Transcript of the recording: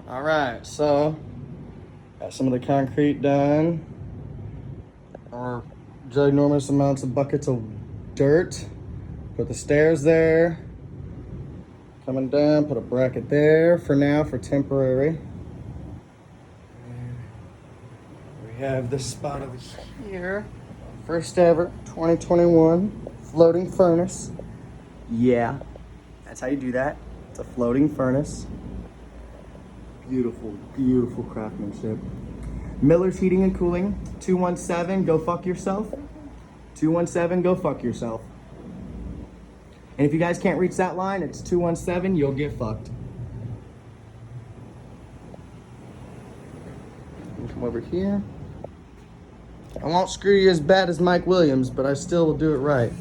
All right, so got some of the concrete done. Or ginormous amounts of buckets of dirt. Put the stairs there. Coming down, put a bracket there for now, for temporary. And we have this spot over here. First ever 2021 floating furnace. Yeah, that's how you do that. It's a floating furnace. Beautiful, beautiful craftsmanship. Miller's Heating and Cooling, 217, go fuck yourself. 217, go fuck yourself. And if you guys can't reach that line, it's 217, you'll get fucked. Come over here. I won't screw you as bad as Mike Williams, but I still will do it right.